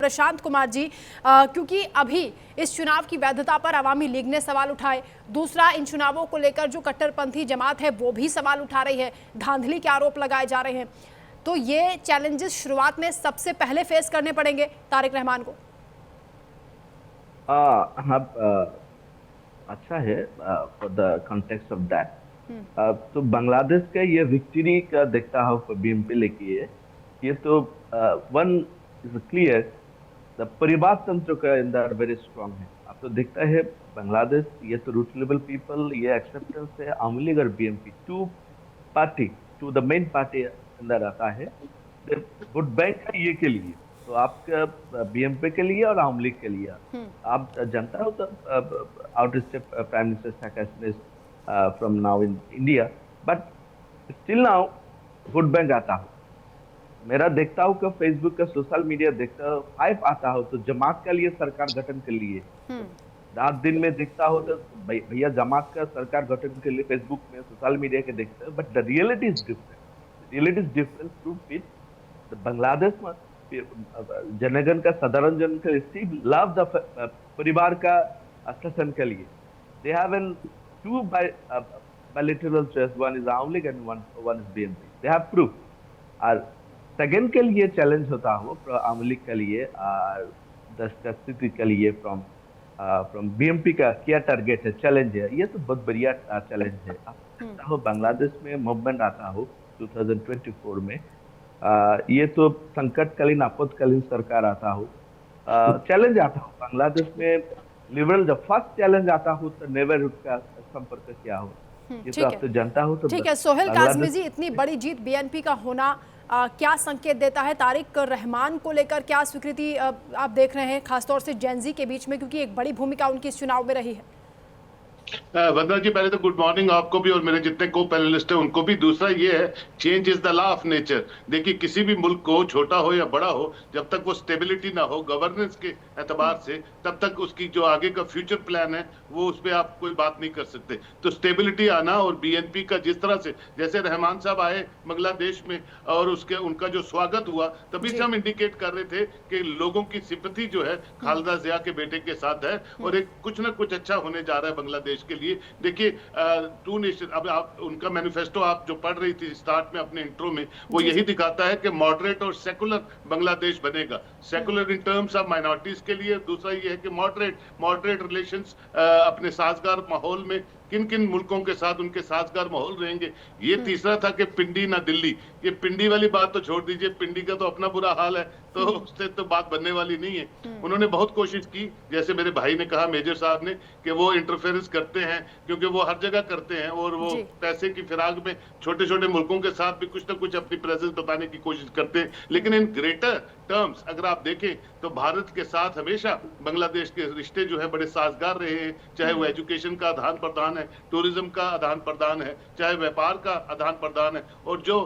प्रशांत कुमार जी, क्योंकि अभी इस चुनाव की वैधता पर अवामी लीग ने सवाल उठाए, दूसरा इन चुनावों को लेकर जो कट्टरपंथी जमात है वो भी सवाल उठा रही है, धांधली के आरोप लगाए जा रहे हैं। तो ये चैलेंजेस शुरुआत में सबसे पहले फेस करने पड़ेंगे तारिक रहमान को। हाँ, अच्छा है for the context of that. तो बांग्लादेश का ये विक्ट्री का देखता हूँ बीएमपी लेके ये तो वन इज क्लियर, द परिवार तंत्र का अंदर वेरी स्ट्रांग है। आप तो देखता है बांग्लादेश, ये तो रूट लेवल पीपल, ये एक्सेप्टेंस है आवामी लीग और BNP two party two the main party अंदर आता है। वोट बैंक है ये के लिए, तो आपका बीएमपी के लिए और आवामी लीग के लिए आप जानता हो तो out state prime minister Sheikh Hasina from now in India, but still now vote bank आता हो। मेरा देखता हूँ कि फेसबुक का सोशल मीडिया देखता हूँ, हाइप आता हो तो जमात के लिए सरकार गठन के लिए रात दिन में देखता हो तो भैया जमात का सरकार गठन के लिए फेसबुक में सोशल मीडिया के देखते हैं, but the reality is different. Reality is different through it Bangladesh में जनगण का साधारण जन का स्टिल लव द परिवार का शासन के लिए they have an two bilateral choice, one is Awaमी League and one is BNP, they have proof। और सेकेंड के लिए चैलेंज होता हो आवामी लीग के लिए और स्थिति के लिए फ्रॉम बीएमपी का क्या टारगेट है, चैलेंज है, ये तो बहुत बढ़िया चैलेंज है। आप हो बांग्लादेश में मूवमेंट आता हो 2024 में, ये तो संकटकालीन आपातकालीन सरकार आता हो, चैलेंज आता हो बांग्लादेश में लिबरल जब फर्स्ट चैलेंज आता हो तो नेबरहुड का संपर्क क्या हो, ये तो आप तो जानता हो। तो ठीक है सोहेल काज़मी जी, इतनी बड़ी जीत बीएनपी का होना क्या संकेत देता है? तारिक रहमान को लेकर क्या स्वीकृति आप देख रहे हैं, खासतौर से जेनजी के बीच में, क्योंकि एक बड़ी भूमिका उनकी इस चुनाव में रही है? वंदना जी, पहले तो गुड मॉर्निंग आपको भी और मेरे जितने को पैनलिस्ट हैं उनको भी। दूसरा ये है, change is the law of nature. देखिए किसी भी मुल्क को, छोटा हो या बड़ा हो, जब तक वो स्टेबिलिटी ना हो गवर्नेंस के एतबार से, तब तक उसकी जो आगे का फ्यूचर प्लान है वो उस पर आप कोई बात नहीं कर सकते। तो स्टेबिलिटी आना और बीएनपी का जिस तरह से, जैसे रहमान साहब आए बांग्लादेश में और उसके उनका जो स्वागत हुआ, तभी से हम इंडिकेट कर रहे थे कि लोगों की सिंपैथी जो है खालिदा जिया के बेटे के साथ है और एक कुछ ना कुछ अच्छा होने जा रहा है बांग्लादेश के लिए। देखिए टू नेशन, अब आप उनका मैनिफेस्टो आप जो पढ़ रही थी स्टार्ट में अपने इंट्रो में, वो यही दिखाता है कि मॉडरेट और सेकुलर बांग्लादेश बनेगा। Secular in terms of minorities के लिए, दूसरा ये है कि मॉडरेट रिलेशंस अपने साजगार माहौल में किन किन मुल्कों के साथ उनके साजगार माहौल रहेंगे। ये तीसरा था कि पिंडी ना दिल्ली। ये पिंडी वाली बात तो छोड़ दीजिए, पिंडी का तो अपना बुरा हाल है, तो उससे तो बात बनने वाली नहीं है। उन्होंने बहुत कोशिश की, जैसे मेरे भाई ने कहा, मेजर साहब ने, कि वो इंटरफेरेंस करते हैं क्योंकि वो हर जगह करते हैं और वो पैसे की फिराक में छोटे छोटे मुल्कों के साथ भी कुछ ना कुछ अपनी प्रेजेंस बताने की कोशिश करते हैं। लेकिन इन ग्रेटर टर्म्स अगर आप देखें तो भारत के साथ हमेशा बांग्लादेश के रिश्ते जो है बड़े साजगार रहे हैं, चाहे वो एजुकेशन का आदान प्रदान है, टूरिज्म का आदान प्रदान है, चाहे व्यापार का आदान प्रदान है, और जो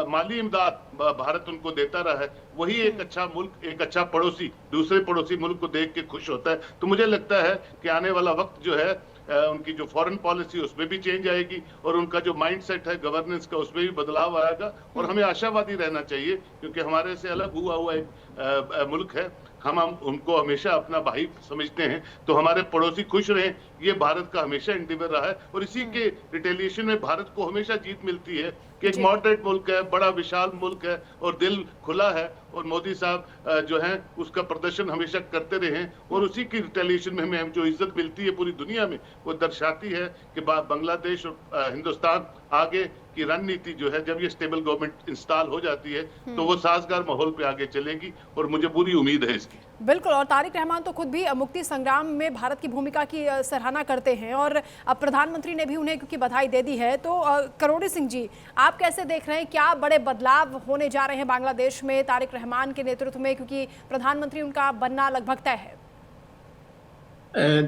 माली इमदाद भारत उनको देता रहा है, वही एक अच्छा मुल्क, एक अच्छा पड़ोसी दूसरे पड़ोसी मुल्क को देख के खुश होता है। तो मुझे लगता है कि आने वाला वक्त जो है उनकी जो फॉरेन पॉलिसी उसमें भी चेंज आएगी और उनका जो माइंडसेट है गवर्नेंस का उसमें भी बदलाव आएगा। और हमें आशावादी रहना चाहिए क्योंकि हमारे से अलग हुआ एक मुल्क है, हम उनको हमेशा अपना भाई समझते हैं, तो हमारे पड़ोसी खुश रहें, ये भारत का हमेशा इंडिवर रहा है। और इसी के रिटेलिएशन में भारत को हमेशा जीत मिलती है कि एक मॉडरेट मुल्क है, बड़ा विशाल मुल्क है और दिल खुला है, और मोदी साहब जो है उसका प्रदर्शन हमेशा करते रहे हैं, और उसी की रिटेलिएशन में हमें जो इज्जत मिलती है पूरी दुनिया में, वो दर्शाती है कि बांग्लादेश और हिंदुस्तान आगे की रणनीति जो है, जब ये स्टेबल गवर्नमेंट इंस्टॉल हो जाती है तो वो साजगार माहौल पे आगे चलेगी, और मुझे पूरी उम्मीद है इसकी। बिल्कुल, और तारिक रहमान तो खुद भी मुक्ति संग्राम में भारत की भूमिका की सराहना करते हैं और अब प्रधानमंत्री ने भी उन्हें क्योंकि बधाई दे दी है। तो करोड़ी सिंह जी, आप कैसे देख रहे हैं, क्या बड़े बदलाव होने जा रहे हैं बांग्लादेश में तारिक रहमान के नेतृत्व में, क्योंकि प्रधानमंत्री उनका बनना लगभग तय है?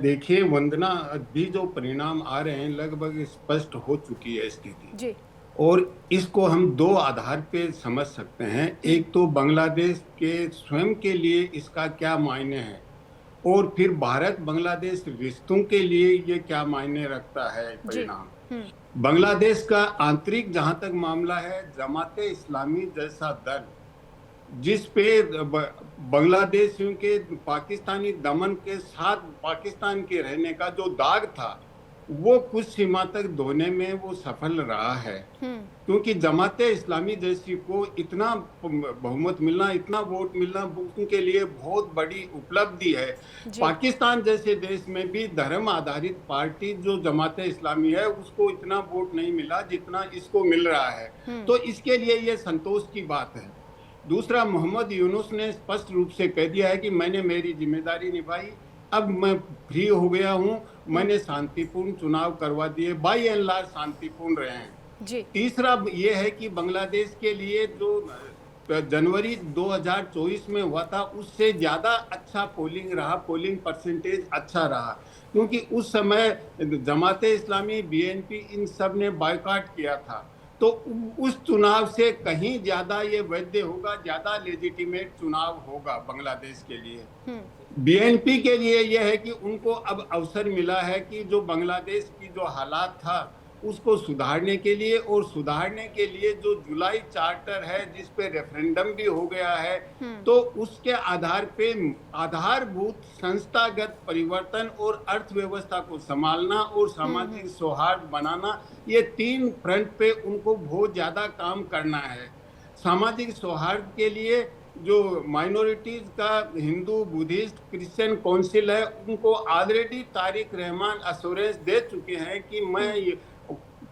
देखिए वंदना, अभी जो परिणाम आ रहे हैं लगभग स्पष्ट हो चुकी है स्थिति जी, और इसको हम दो आधार पे समझ सकते हैं। एक तो बांग्लादेश के स्वयं के लिए इसका क्या मायने है, और फिर भारत बांग्लादेश रिश्तों के लिए ये क्या मायने रखता है परिणाम। बांग्लादेश का आंतरिक जहां तक मामला है, जमाते इस्लामी जैसा दल जिस पे बांग्लादेशियों के पाकिस्तानी दमन के साथ पाकिस्तान के रहने का जो दाग था, वो कुछ सीमा तक धोने में वो सफल रहा है। क्योंकि जमाते इस्लामी जैसी को इतना बहुमत मिलना, इतना वोट मिलना उनके लिए बहुत बड़ी उपलब्धि है। पाकिस्तान जैसे देश में भी धर्म आधारित पार्टी जो जमाते इस्लामी है उसको इतना वोट नहीं मिला जितना इसको मिल रहा है। तो इसके लिए ये संतोष की बात है। दूसरा, मोहम्मद यूनुस ने स्पष्ट रूप से कह दिया है कि मैंने मेरी जिम्मेदारी निभाई, अब मैं फ्री हो गया हूं, मैंने शांतिपूर्ण चुनाव करवा दिए, बाई एंड लार्ज शांतिपूर्ण रहे हैं जी। तीसरा ये है कि बांग्लादेश के लिए जो जनवरी 2024 में हुआ था उससे ज्यादा अच्छा पोलिंग रहा, पोलिंग परसेंटेज अच्छा रहा, क्योंकि उस समय जमाते इस्लामी, बीएनपी इन सब ने बायकॉट किया था। तो उस चुनाव से कहीं ज्यादा ये वैध होगा, ज्यादा लेजिटिमेट चुनाव होगा बांग्लादेश के लिए। बीएनपी के लिए यह है कि उनको अब अवसर मिला है कि जो बांग्लादेश की जो हालात था उसको सुधारने के लिए, और सुधारने के लिए जो जुलाई चार्टर है जिस पे रेफरेंडम भी हो गया है, तो उसके आधार पे आधारभूत संस्थागत परिवर्तन और अर्थव्यवस्था को संभालना और सामाजिक सौहार्द बनाना, ये 3 फ्रंट पे उनको बहुत ज्यादा काम करना है। सामाजिक सौहार्द के लिए जो माइनॉरिटीज का हिंदू, बुद्धिस्ट, क्रिश्चियन काउंसिल है उनको ऑलरेडी तारिक रहमान अश्योरेंस दे चुके हैं कि मैं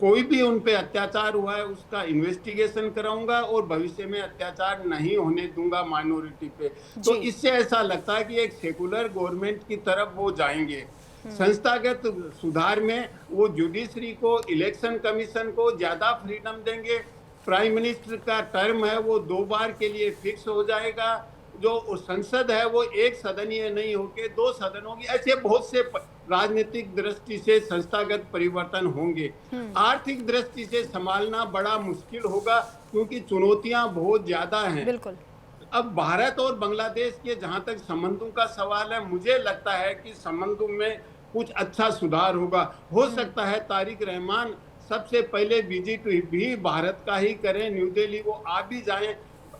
कोई भी उन पे अत्याचार हुआ है उसका इन्वेस्टिगेशन कराऊंगा और भविष्य में अत्याचार नहीं होने दूंगा माइनॉरिटी पे। तो इससे ऐसा लगता है कि एक सेकुलर गवर्नमेंट की तरफ वो जाएंगे। संस्थागत सुधार में वो जुडिशरी को, इलेक्शन कमीशन को ज्यादा फ्रीडम देंगे। प्राइम मिनिस्टर का टर्म है वो 2 बार के लिए फिक्स हो जाएगा। जो संसद है वो 1 सदनीय नहीं होके 2 सदन होगी। ऐसे बहुत से राजनीतिक दृष्टि से संस्थागत परिवर्तन होंगे। आर्थिक दृष्टि से संभालना बड़ा मुश्किल होगा क्योंकि चुनौतियां बहुत ज्यादा हैं। बिल्कुल। अब भारत और बांग्लादेश के जहां तक संबंधों का सवाल है, मुझे लगता है कि संबंधों में कुछ अच्छा सुधार होगा। हो सकता है तारिक रहमान सबसे पहले विजिट भी भारत का ही करें, न्यू दिल्ली वो आ भी जाएं,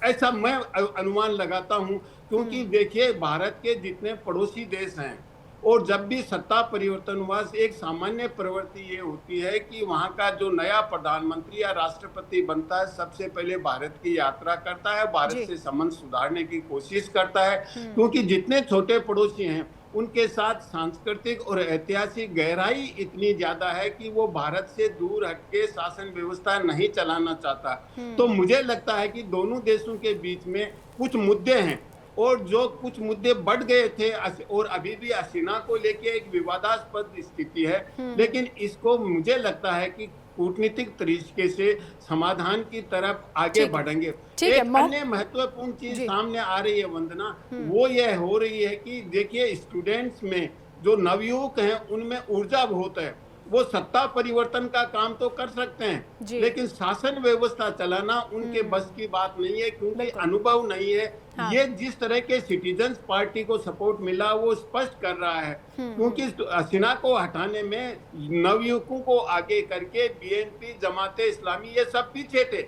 ऐसा मैं अनुमान लगाता हूं। क्योंकि देखिए भारत के जितने पड़ोसी देश हैं और जब भी सत्ता परिवर्तन हुआ, एक सामान्य प्रवृत्ति ये होती है कि वहां का जो नया प्रधानमंत्री या राष्ट्रपति बनता है सबसे पहले भारत की यात्रा करता है, भारत से संबंध सुधारने की कोशिश करता है। क्योंकि जितने छोटे पड़ोसी हैं उनके साथ सांस्कृतिक और ऐतिहासिक गहराई इतनी ज्यादा है कि वो भारत से दूर हटके शासन व्यवस्था नहीं चलाना चाहता। तो मुझे लगता है कि दोनों देशों के बीच में कुछ मुद्दे हैं और जो कुछ मुद्दे बढ़ गए थे और अभी भी हसीना को लेके एक विवादास्पद स्थिति है, लेकिन इसको मुझे लगता है कि कूटनीतिक तरीके से समाधान की तरफ आगे बढ़ेंगे। एक अन्य महत्वपूर्ण चीज सामने आ रही है वंदना, वो ये हो रही है कि देखिए स्टूडेंट्स में जो नवयुवक हैं उनमें ऊर्जा बहुत है, वो सत्ता परिवर्तन का काम तो कर सकते हैं लेकिन शासन व्यवस्था चलाना उनके बस की बात नहीं है क्योंकि अनुभव नहीं है। हाँ। ये जिस तरह के सिटीजन्स पार्टी को सपोर्ट मिला वो स्पष्ट कर रहा है क्योंकि हसीना को हटाने में नवयुवकों को आगे करके बीएनपी, जमाते इस्लामी ये सब पीछे थे,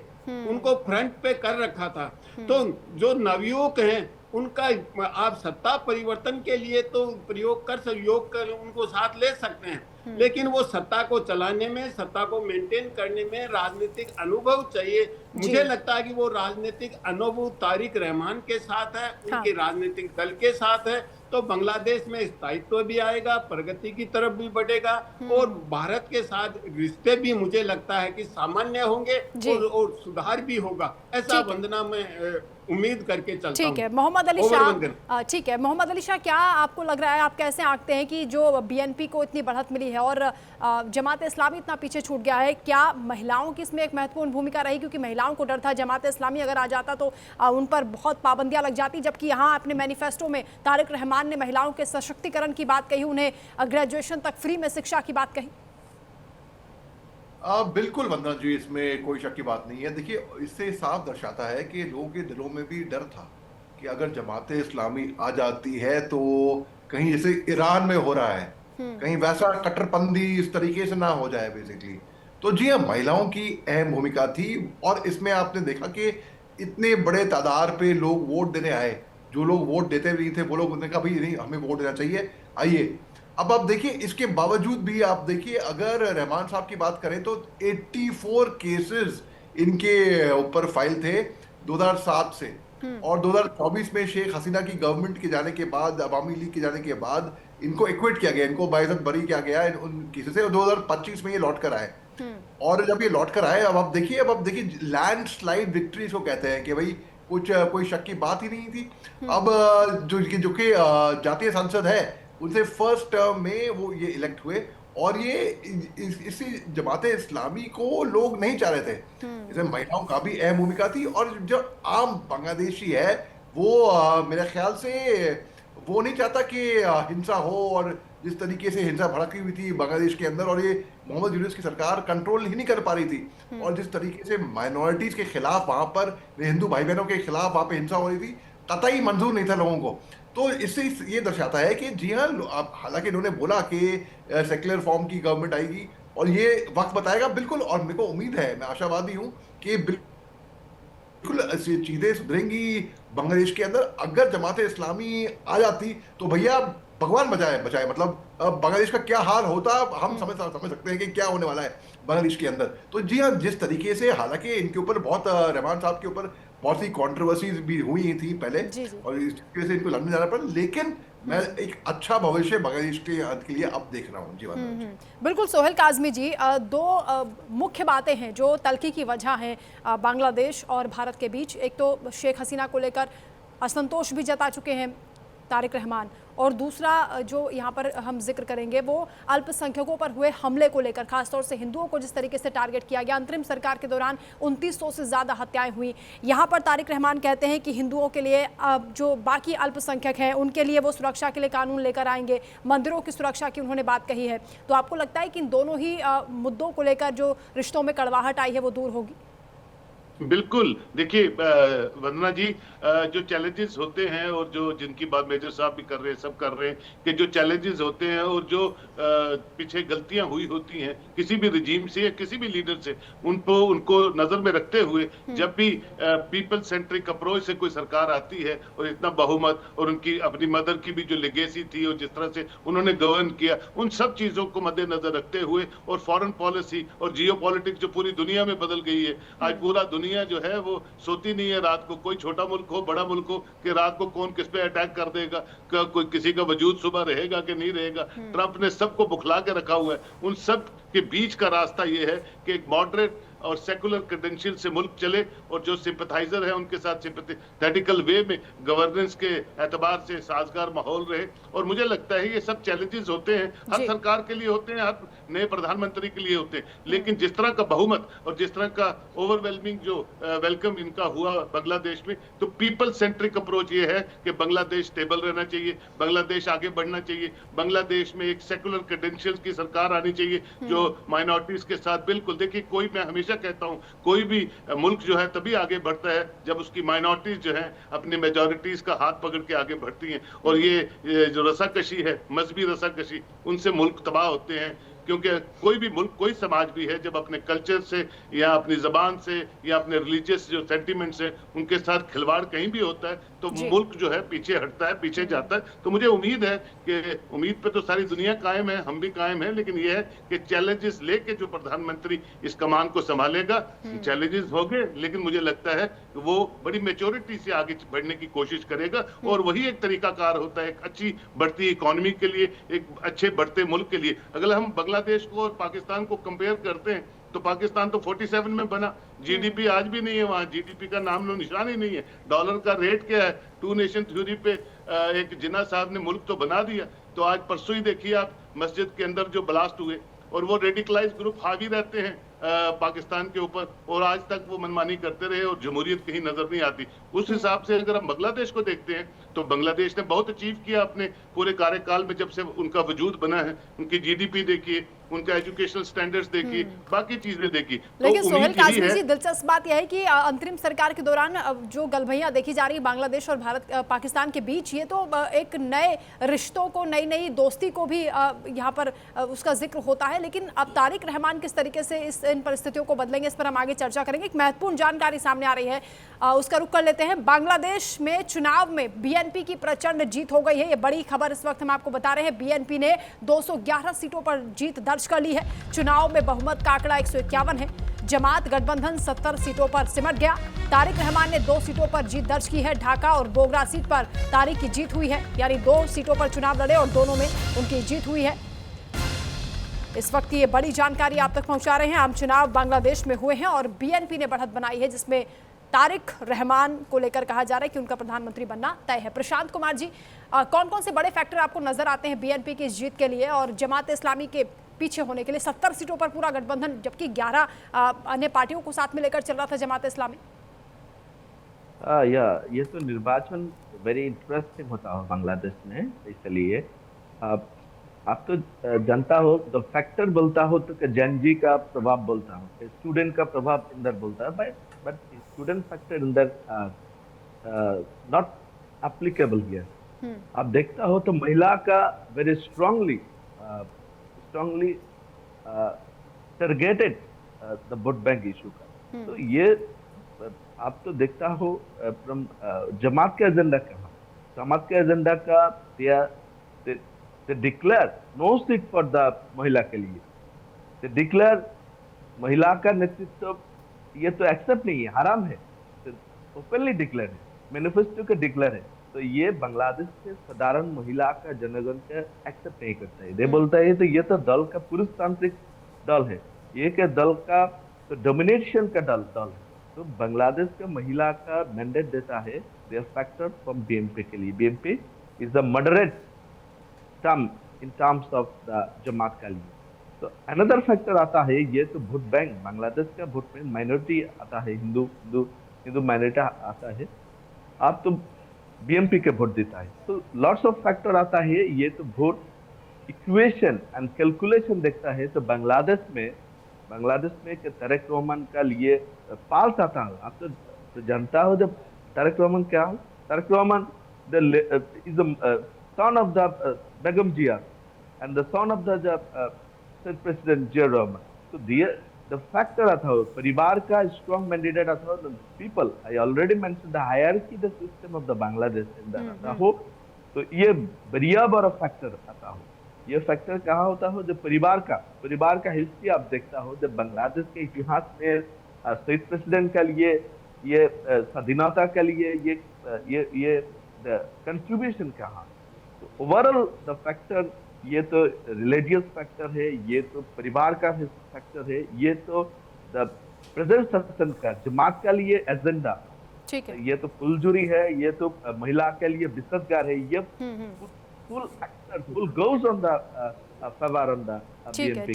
उनको फ्रंट पे कर रखा था। तो जो नवयुवक हैं उनका आप सत्ता परिवर्तन के लिए तो प्रयोग कर उनको साथ ले सकते हैं, लेकिन वो सत्ता को चलाने में, सत्ता को मेंटेन करने में राजनीतिक अनुभव चाहिए। मुझे लगता है कि वो राजनीतिक अनुभव तारिक रहमान के साथ है, उनके राजनीतिक दल के साथ है, तो बांग्लादेश में स्थायित्व भी आएगा, प्रगति की तरफ भी बढ़ेगा और भारत के साथ रिश्ते भी मुझे लगता है कि सामान्य होंगे और सुधार भी होगा। ऐसा वंदना में उम्मीद करके चलता हूं। ठीक है मोहम्मद अली शाह, ठीक है मोहम्मद अली शाह, क्या आपको लग रहा है, आप कैसे आंकते हैं कि जो बीएनपी को इतनी बढ़त मिली है और जमात इस्लामी इतना पीछे छूट गया है, क्या महिलाओं की इसमें एक महत्वपूर्ण भूमिका रही? क्योंकि महिलाओं को डर था जमात इस्लामी अगर आ जाता तो उन पर बहुत पाबंदियां लग जाती, जबकि यहाँ अपने मैनिफेस्टो में तारिक रहमान ने महिलाओं के सशक्तिकरण की बात कही, उन्हें ग्रेजुएशन तक फ्री में शिक्षा की बात कही। बिल्कुल वंदना जी, इसमें कोई शक की बात नहीं है। देखिए इससे साफ दर्शाता है कि लोगों के दिलों में भी डर था कि अगर जमाते इस्लामी आ जाती है तो कहीं जैसे ईरान में हो रहा है कहीं वैसा कट्टरपंथी इस तरीके से ना हो जाए बेसिकली। तो जी हाँ, महिलाओं की अहम भूमिका थी और इसमें आपने देखा कि इतने बड़े तादाद पे लोग वोट देने आए, जो लोग वोट देते नहीं थे वो लोग उन्होंने कहा भाई नहीं हमें वोट देना चाहिए, आइए। अब आप देखिए इसके बावजूद भी आप देखिए, अगर रहमान साहब की बात करें तो 84 केसेस इनके ऊपर फाइल थे 2007 से, और 2024 में शेख हसीना की गवर्नमेंट के जाने के बाद, अवामी लीग के जाने के बाद इनको एक्विट किया गया, इनको बाइज्जत बरी किया गया उन केसेस से, और 2025 में ये लौट कर आए। और जब ये लौट कर आए, अब आप देखिए लैंड स्लाइड विक्ट्री इसको कहते हैं कि भाई कुछ कोई शक की बात ही नहीं थी। अब जो कि जातीय संसद है उनसे फर्स्ट टर्म में वो ये इलेक्ट हुए, और ये इसी जमाते इस्लामी को लोग नहीं चाह रहे थे, इसमें महिलाओं का भी अहम भूमिका थी। और जो आम बांग्लादेशी है वो मेरे ख्याल से वो नहीं चाहता कि हिंसा हो, और जिस तरीके से हिंसा भड़की हुई थी बांग्लादेश के अंदर, और ये मोहम्मद यूनुस की सरकार कंट्रोल ही नहीं कर पा रही थी, और जिस तरीके से माइनॉरिटीज के खिलाफ वहां पर, हिंदू भाई बहनों के खिलाफ वहां पे हिंसा हो रही थी, कतई मंजूर नहीं था लोगों को। तो इससे ये दर्शाता है कि जी हाँ, हालांकि इन्होंने बोला कि सेक्युलर फॉर्म की गवर्नमेंट आएगी और ये वक्त बताएगा, बिल्कुल, और मेरे को उम्मीद है, मैं आशावादी हूँ कि बिल्कुल ऐसी चीजें सुधरेंगी बांग्लादेश के अंदर। अगर जमात इस्लामी आ जाती तो भैया भगवान बचाए, मतलब बांग्लादेश का क्या हाल होता हम समझ सकते हैं कि क्या होने वाला है बांग्लादेश के अंदर। तो जी हाँ, जिस तरीके से, हालांकि इनके ऊपर बहुत, रहमान साहब के ऊपर बहुत सी कंट्रोवर्सीज भी हुई थी पहले, और इस वजह से इनको लंदन जाना पड़ा, लेकिन मैं एक अच्छा भविष्य बांग्लादेश के लिए अब देख रहा हूँ। जी बिल्कुल सोहेल काज़मी जी, दो मुख्य बातें हैं जो तल्खी की वजह है बांग्लादेश और भारत के बीच। एक तो शेख हसीना को लेकर असंतोष भी जता चुके हैं तारिक रहमान, और दूसरा जो यहाँ पर हम जिक्र करेंगे वो अल्पसंख्यकों पर हुए हमले को लेकर, खासतौर से हिंदुओं को जिस तरीके से टारगेट किया गया। अंतरिम सरकार के दौरान 2900 से ज़्यादा हत्याएं हुई। यहाँ पर तारिक रहमान कहते हैं कि हिंदुओं के लिए, जो बाकी अल्पसंख्यक हैं उनके लिए वो सुरक्षा के लिए कानून लेकर आएंगे, मंदिरों की सुरक्षा की उन्होंने बात कही है। तो आपको लगता है कि इन दोनों ही मुद्दों को लेकर जो रिश्तों में कड़वाहट आई है वो दूर होगी? बिल्कुल, देखिए वंदना जी, जो चैलेंजेस होते हैं और जो जिनकी बात मेजर साहब भी कर रहे हैं, सब कर रहे हैं, कि जो चैलेंजेस होते हैं और जो पीछे गलतियां हुई होती हैं किसी भी रिजीम से या किसी भी लीडर से, उनको नजर में रखते हुए जब भी पीपल सेंट्रिक अप्रोच से कोई सरकार आती है और इतना बहुमत, और उनकी अपनी मदर की भी जो लेगेसी थी और जिस तरह से उन्होंने गवर्न किया, उन सब चीजों को मद्देनजर रखते हुए, और फॉरेन पॉलिसी और जियो पॉलिटिक्स जो पूरी दुनिया में बदल गई है, आज पूरा दुनिया जो है वो सोती नहीं है रात को, कोई छोटा मुल्क हो बड़ा मुल्क हो, कि रात को कौन किस पे अटैक कर देगा, कोई किसी का वजूद सुबह रहेगा कि नहीं रहेगा। ट्रंप ने सबको बुखला के रखा हुआ है। उन सब के बीच का रास्ता ये है कि एक मॉडरेट और सेकुलर क्रेडेंशियल से मुल्क चले, और जो सिंपथाइजर है उनके साथ सिंपथेटिकल वे में गवर्नेंस के एतबार से साजगार माहौल रहे। और मुझे लगता है ये सब चैलेंजेस होते हैं, हर सरकार के लिए होते हैं, हर नए प्रधानमंत्री के लिए होते हैं, लेकिन जिस तरह का बहुमत और जिस तरह का ओवरवेलमिंग जो वेलकम इनका हुआ बांग्लादेश में, तो पीपल सेंट्रिक अप्रोच ये है कि बांग्लादेश स्टेबल रहना चाहिए, बांग्लादेश आगे बढ़ना चाहिए, बांग्लादेश में एक सेकुलर क्रेडेंशियल्स की सरकार आनी चाहिए जो माइनॉरिटीज के साथ, बिल्कुल, देखिए कोई, मैं हमेशा कहता हूं, कोई भी मुल्क जो है तभी आगे बढ़ता है जब उसकी माइनॉरिटीज जो है अपनी मेजॉरिटीज का हाथ पकड़ के आगे बढ़ती हैं। और ये जो रसाकशी है, मजहबी रसाकशी, उनसे मुल्क तबाह होते हैं। क्योंकि कोई भी मुल्क, कोई समाज भी है, जब अपने कल्चर से या अपनी जबान से या अपने रिलीजियस जो सेंटिमेंट से उनके साथ खिलवाड़ कहीं भी होता है तो मुल्क जो है पीछे हटता है, पीछे जाता है। तो मुझे उम्मीद है कि उम्मीद पे तो सारी दुनिया कायम है, हम भी कायम हैं, लेकिन यह है कि चैलेंजेस लेके जो प्रधानमंत्री इस कमान को संभालेगा, चैलेंजेस होंगे, लेकिन मुझे लगता है कि वो बड़ी मेच्योरिटी से आगे बढ़ने की कोशिश करेगा, और वही एक तरीकाकार होता है एक अच्छी बढ़ती इकोनॉमी के लिए, एक अच्छे बढ़ते मुल्क के लिए। अगर हम बांग्लादेश को और पाकिस्तान को कंपेयर करते हैं तो पाकिस्तान तो 47 में बना, जीडीपी आज भी नहीं है वहां, जीडीपी का नाम निशान ही नहीं है। डॉलर का रेट क्या है, टू नेशन थ्योरी पे एक जिन्ना साहब ने मुल्क तो बना दिया। तो आज परसों ही देखिए आप, मस्जिद के अंदर जो ब्लास्ट हुए, और वो रेडिकलाइज ग्रुप हावी रहते हैं पाकिस्तान के ऊपर, और आज तक वो मनमानी करते रहे और जमहूरियत कहीं नजर नहीं आती। उस हिसाब से अगर हम बांग्लादेश को देखते हैं तो बांग्लादेश ने बहुत अचीव किया अपने पूरे कार्यकाल में, जब से उनका वजूद बना है। उनकी जीडीपी देखिए, उनका एजुकेशनल स्टैंडर्ड्स देखी, बाकी चीजें देखी। लेकिन तो सोहेल उम्मीद यही कासमी है। जी, दिलचस्प बात यह है कि अंतरिम सरकार के दौरान जो गलभैया देखी जा रही है बांग्लादेश और भारत पाकिस्तान के बीच, ये तो एक नए रिश्तों को, नई नई दोस्ती को भी यहाँ पर उसका जिक्र होता है। लेकिन अब तारिक रहमान किस तरीके से इन परिस्थितियों को बदलेंगे, इस पर हम आगे चर्चा करेंगे। एक महत्वपूर्ण जानकारी सामने आ रही है, उसका रुख कर लेते हैं। बांग्लादेश में चुनाव में बीएनपी की प्रचंड जीत हो गई है, ये बड़ी खबर इस वक्त हम आपको बता रहे हैं। बीएनपी ने 211 सीटों पर जीत दर्ज कर ली है। चुनाव में बहुमत का आंकड़ा 151 है। जमात गठबंधन 70 सीटों पर सिमट गया। तारिक रहमान ने 2 सीटों पर जीत दर्ज की है। ढाका और बोगरा सीट पर तारिक की जीत हुई है, यानी 2 सीटों पर चुनाव लड़े और दोनों में उनकी जीत हुई है। इस वक्त ये बड़ी जानकारी आप तक पहुंचा रहे हैं। आम चुनाव बांग्लादेश में हुए हैं और बीएनपी ने बढ़त बनाई है, जिसमें तारिक रहमान को लेकर कहा जा रहा है कि उनका प्रधानमंत्री बनना तय है। प्रशांत कुमार जी, कौन कौन से बड़े फैक्टर आपको नजर आते हैं बीएनपी की इस जीत के लिए और जमात इस्लामी के पीछे होने के लिए? 70 सीटों पर पूरा गठबंधन, जबकि 11 अन्य पार्टियों को साथ में लेकर चल रहा था जमात इस्लामी। ये तो निर्वाचन वेरी इंटरेस्टिंग होता हो बांग्लादेश में, इसलिए आप तो जानता हो, तो फैक्टर बोलता हो तो जैन जी का प्रभाव बोलता हो, स्टूडेंट का प्रभाव इंदर बोलता है, but student factor Inder not applicable here. आप देखता हो तो महिला का very strongly targeted the vote bank issue का। तो ये आप तो देखता हो फ्रॉम जमात का एजेंडा क्या, जमात का एजेंडा का they declare no seat for the महिला के लिए, they declare महिला का नेतृत्व, ये तो एक्सेप्ट नहीं है, हराम है, ओपनली डिक्लेयर है, मैनिफेस्टो का डिक्लेयर है। तो ये बांग्लादेश के साधारण महिला का जनगण का एक्सेप्ट नहीं करता है। ये बोलता है तो ये तो दल का पुरुषतांत्रिक दल है, ये के दल का तो डोमिनेशन का दल है। तो बांग्लादेश का महिला का मैंडेट देता है फैक्टर फ्रॉम बीएनपी के लिए। BNP is a moderate term in terms of the Jamaat का लिए। तो अनदर फैक्टर आता है, ये तो वोट बैंक, बांग्लादेश का वोट बैंक माइनॉरिटी आता है, हिंदू माइनॉरिटी आता है, आप तो बीएनपी के वोट देता है। तो लॉट्स ऑफ फैक्टर आता है, ये तो वोट इक्वेशन एंड कैलकुलेशन देखता है। तो बांग्लादेश में के तारिक रहमान का लिए पाल्स आता है। आप तो जानता हो जब तारिक रहमान क्या हो, Tariq Rahman is the son of the Begum Jia and the son of the State President Jia Rahman. So the factor आता हो, परिवार का strong mandate आता हो, the people, I already mentioned the hierarchy, the system of the Bangladesh in the आता हो, तो ये बढ़िया बड़ा फैक्टर आता हो। ये फैक्टर कहाँ होता हो, जब परिवार का हिस्ट्री आप देखता हो, जब बांग्लादेश के इतिहास में स्टेट प्रेसिडेंट के लिए, ये स्वाधीनता के लिए ये कंट्रीब्यूशन कहाँ, ओवरऑल द फैक्टर, ये तो रिलीजियस फैक्टर है, ये तो परिवार का फैक्टर है, ये तो द प्रेजेंट सत्सन का जमात का लिए एजेंडा, ठीक है, ये तो फुलझुरी है, ये तो महिला के लिए बिस्तगार है, ये full goes on the favour on the BNP.